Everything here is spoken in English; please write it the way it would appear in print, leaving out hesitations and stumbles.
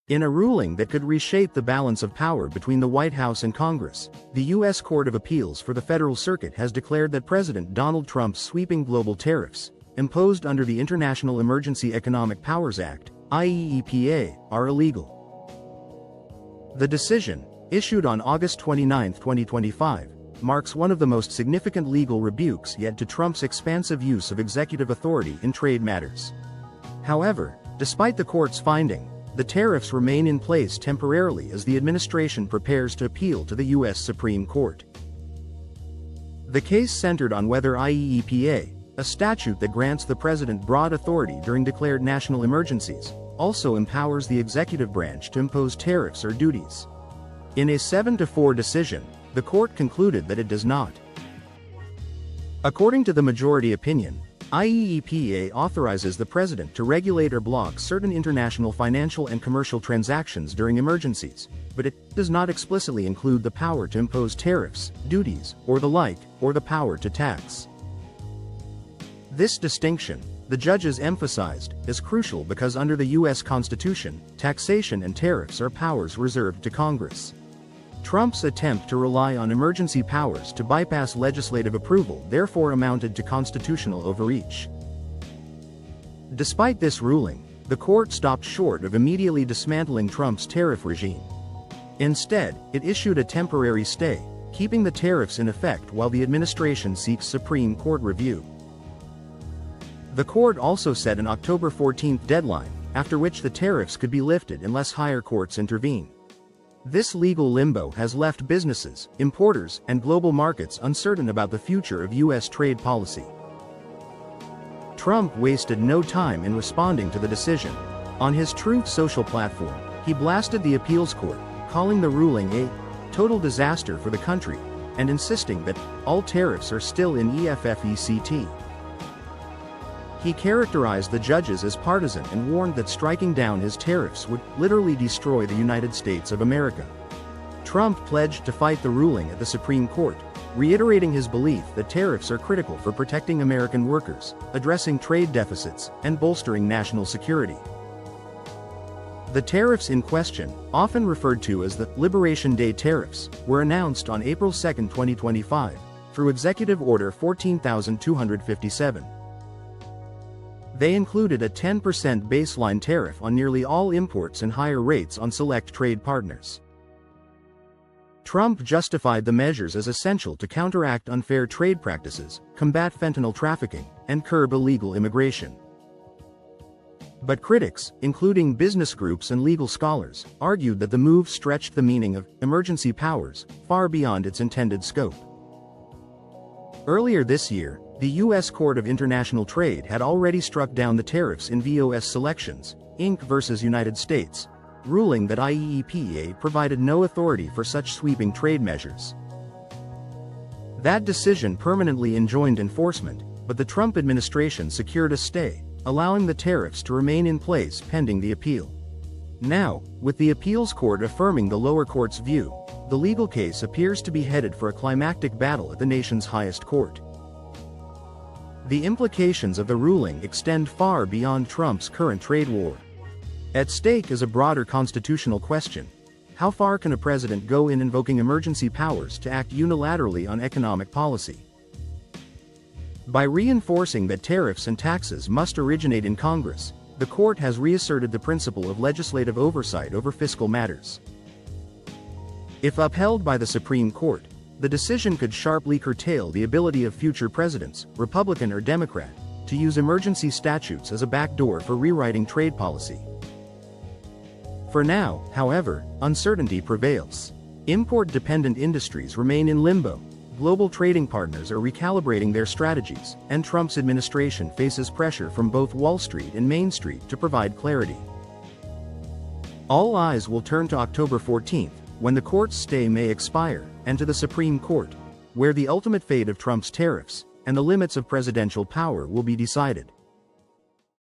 In a ruling that could reshape the balance of power between the White House and Congress, the U.S. Court of Appeals for the Federal Circuit has declared that President Donald Trump's sweeping global tariffs, imposed under the International Emergency Economic Powers Act, IEEPA, are illegal. The decision, issued on August 29, 2025, marks one of the most significant legal rebukes yet to Trump's expansive use of executive authority in trade matters. However, despite the court's finding, the tariffs remain in place temporarily as the administration prepares to appeal to the U.S. Supreme Court. The case centered on whether IEEPA, a statute that grants the president broad authority during declared national emergencies, also empowers the executive branch to impose tariffs or duties. In a 7-4 decision, the court concluded that it does not. According to the majority opinion, IEEPA authorizes the president to regulate or block certain international financial and commercial transactions during emergencies, but it does not explicitly include the power to impose tariffs, duties, or the like, or the power to tax. This distinction, the judges emphasized, is crucial because under the U.S. Constitution, taxation and tariffs are powers reserved to Congress. Trump's attempt to rely on emergency powers to bypass legislative approval therefore amounted to constitutional overreach. Despite this ruling, the court stopped short of immediately dismantling Trump's tariff regime. Instead, it issued a temporary stay, keeping the tariffs in effect while the administration seeks Supreme Court review. The court also set an October 14 deadline, after which the tariffs could be lifted unless higher courts intervene. This legal limbo has left businesses, importers, and global markets uncertain about the future of U.S. trade policy. Trump wasted no time in responding to the decision. On his Truth Social platform, he blasted the appeals court, calling the ruling a total disaster for the country, and insisting that all tariffs are still in effect. He characterized the judges as partisan and warned that striking down his tariffs would literally destroy the United States of America. Trump pledged to fight the ruling at the Supreme Court, reiterating his belief that tariffs are critical for protecting American workers, addressing trade deficits, and bolstering national security. The tariffs in question, often referred to as the Liberation Day tariffs, were announced on April 2, 2025, through Executive Order 14,257. They included a 10% baseline tariff on nearly all imports and higher rates on select trade partners. Trump justified the measures as essential to counteract unfair trade practices, combat fentanyl trafficking, and curb illegal immigration. But critics, including business groups and legal scholars, argued that the move stretched the meaning of emergency powers far beyond its intended scope. Earlier this year, the U.S. Court of International Trade had already struck down the tariffs in VOS Selections, Inc. versus United States, ruling that IEEPA provided no authority for such sweeping trade measures. That decision permanently enjoined enforcement, but the Trump administration secured a stay, allowing the tariffs to remain in place pending the appeal. Now, with the appeals court affirming the lower court's view, the legal case appears to be headed for a climactic battle at the nation's highest court. The implications of the ruling extend far beyond Trump's current trade war. At stake is a broader constitutional question. How far can a president go in invoking emergency powers to act unilaterally on economic policy? By reinforcing that tariffs and taxes must originate in Congress, the court has reasserted the principle of legislative oversight over fiscal matters. If upheld by the Supreme Court, the decision could sharply curtail the ability of future presidents, Republican or Democrat, to use emergency statutes as a backdoor for rewriting trade policy. For now, however, uncertainty prevails. Import-dependent industries remain in limbo, global trading partners are recalibrating their strategies, and Trump's administration faces pressure from both Wall Street and Main Street to provide clarity. All eyes will turn to October 14, when the court's stay may expire, and to the Supreme Court, where the ultimate fate of Trump's tariffs and the limits of presidential power will be decided.